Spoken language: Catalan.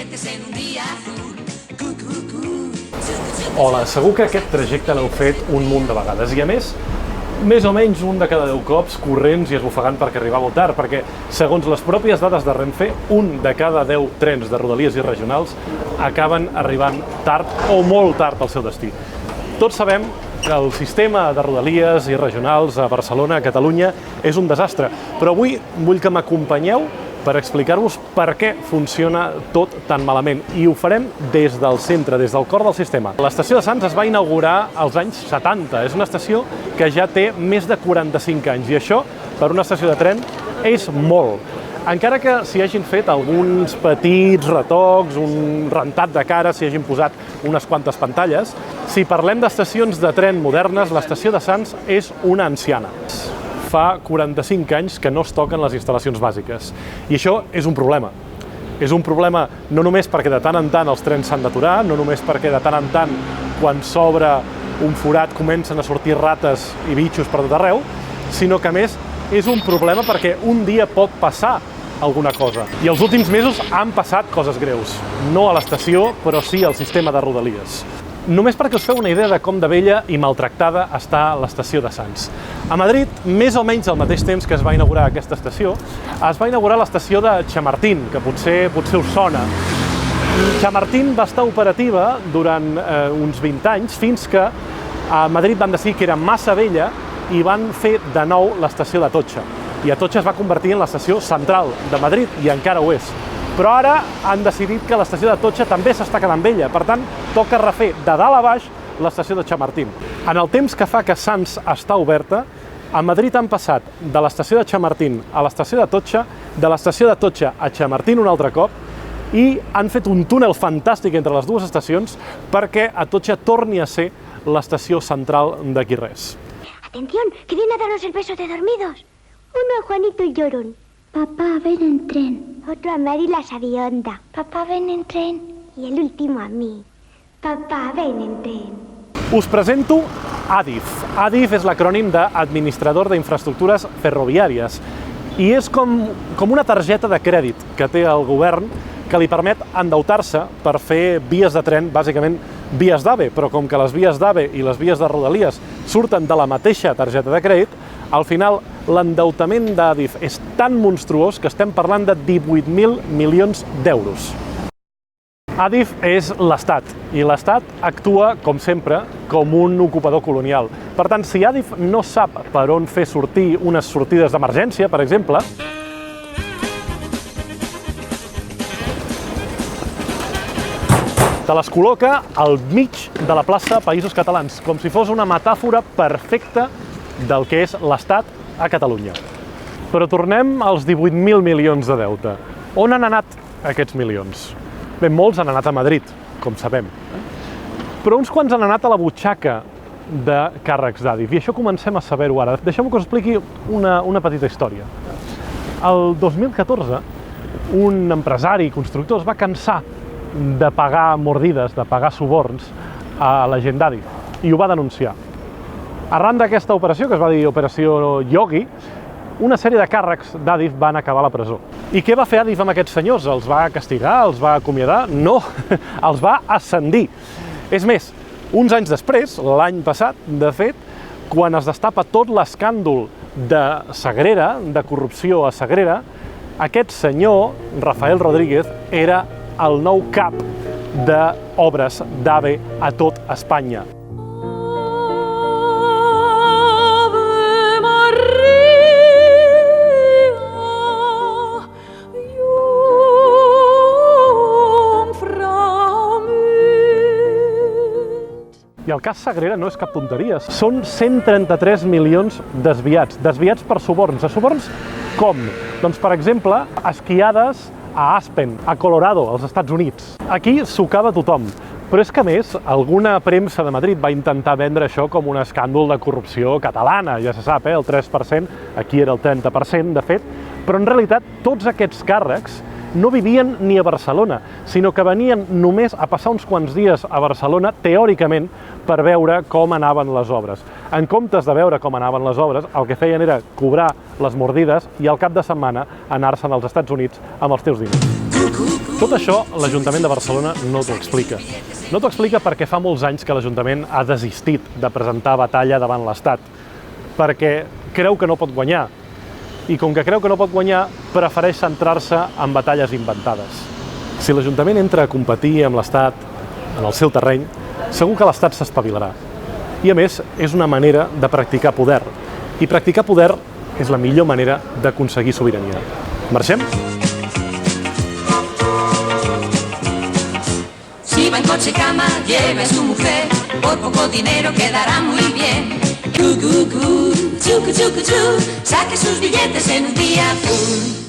conviertes en un día azul. Hola, segur que aquest trajecte l'heu fet un munt de vegades i a més o menys un de cada 10 cops corrents i esbufegant perquè arribàveu tard, perquè segons les pròpies dades de Renfe, un de cada 10 trens de Rodalies i regionals acaben arribant tard o molt tard al seu destí. Tots sabem que el sistema de Rodalies i regionals a Barcelona, a Catalunya, és un desastre, però avui vull que m'acompanyeu per explicar-vos per què funciona tot tan malament. I ho farem des del centre, des del cor del sistema. L'estació de Sants es va inaugurar als anys 70. És una estació que ja té més de 45 anys i això, per una estació de tren, és molt. Encara que s'hi hagin fet alguns petits retocs, un rentat de cara, s'hi hagin posat unes quantes pantalles, si parlem d'estacions de tren modernes, l'estació de Sants és una anciana. Fa 45 anys que no es toquen les instal·lacions bàsiques. I això és un problema. És un problema no només perquè de tant en tant els trens s'han d'aturar, no només perquè de tant en tant, quan s'obre un forat, comencen a sortir rates i bitxos per tot arreu, sinó que a més és un problema perquè un dia pot passar alguna cosa. I els últims mesos han passat coses greus. No a l'estació, però sí al sistema de Rodalies. Només perquè us feu una idea de com de vella i maltractada està l'estació de Sants. A Madrid, més o menys al mateix temps que es va inaugurar aquesta estació, es va inaugurar l'estació de Chamartín, que potser us sona. Chamartín va estar operativa durant uns 20 anys, fins que a Madrid van decidir que era massa vella i van fer de nou l'estació d'Atocha. I Atocha es va convertir en l'estació central de Madrid, i encara ho és. Però ara han decidit que l'estació d'Atocha també s'està quedant vella, per tant, toca refer de dalt a baix l'estació de Chamartín. En el temps que fa que Sants està oberta, a Madrid han passat de l'estació de Chamartín a l'estació d'Atocha, de l'estació d'Atocha a Chamartín un altre cop, i han fet un túnel fantàstic entre les dues estacions perquè Atocha torni a ser l'estació central d'aquí res. Atención, que viene a darnos el beso de dormidos. Uno a Juanito y Llorón. Papá, ven en tren. Otro a Mary la Sabionda. Papá, ven en tren. Y el último a mí. Papá, ven en tren. Us presento ADIF. ADIF és l'acrònim d'Administrador d'Infraestructures Ferroviàries i és com una targeta de crèdit que té el govern que li permet endeutar-se per fer vies de tren, bàsicament vies d'AVE, però com que les vies d'AVE i les vies de Rodalies surten de la mateixa targeta de crèdit, al final l'endeutament d'ADIF és tan monstruós que estem parlant de 18.000 milions d'euros. ADIF és l'Estat, i l'Estat actua, com sempre, com un ocupador colonial. Per tant, si ADIF no sap per on fer sortir unes sortides d'emergència, per exemple, te les col·loca al mig de la plaça Països Catalans, com si fos una metàfora perfecta del que és l'Estat a Catalunya. Però tornem als 18.000 milions de deute. On han anat aquests milions? Bé, molts han anat a Madrid, com sabem. Però uns quants han anat a la butxaca de càrrecs d'ADIF, i això comencem a saber-ho ara. Deixeu-me que us expliqui una petita història. El 2014, un empresari i constructor es va cansar de pagar mordides, de pagar suborns a la gent d'ADIF, i ho va denunciar. Arran d'aquesta operació, que es va dir Operació Yogi, una sèrie de càrrecs d'ADIF van acabar a la presó. I què va fer ADIF amb aquests senyors? Els va castigar? Els va acomiadar? No, els va ascendir. És més, uns anys després, l'any passat, de fet, quan es destapa tot l'escàndol de Sagrera, de corrupció a Sagrera, aquest senyor, Rafael Rodríguez, era el nou cap d'obres d'AVE a tot Espanya. I el cas Sagrera no és cap tonteria. Són 133 milions desviats per suborns. A suborns com? Doncs, per exemple, esquiades a Aspen, a Colorado, als Estats Units. Aquí s'ocava tothom. Però és que, a més, alguna premsa de Madrid va intentar vendre això com un escàndol de corrupció catalana, ja se sap, el 3%, aquí era el 30%, de fet, però en realitat tots aquests càrrecs no vivien ni a Barcelona, sinó que venien només a passar uns quants dies a Barcelona, teòricament, per veure com anaven les obres. En comptes de veure com anaven les obres, el que feien era cobrar les mordides i al cap de setmana anar-se'n als Estats Units amb els teus diners. Tot això l'Ajuntament de Barcelona no t'ho explica. No t'ho explica perquè fa molts anys que l'Ajuntament ha desistit de presentar batalla davant l'Estat, perquè creu que no pot guanyar. I com que creu que no pot guanyar, prefereix centrar-se en batalles inventades. Si l'Ajuntament entra a competir amb l'Estat en el seu terreny, segur que l'Estat s'espavilarà. I a més, és una manera de practicar poder. I practicar poder és la millor manera d'aconseguir sobirania. Marxem? Si va en coche cama, lleve a su mujer, por poco dinero quedará muy bien. Cu, cu, cu, chu, cu, chu, cu, chu, saque sus billetes en un día azul.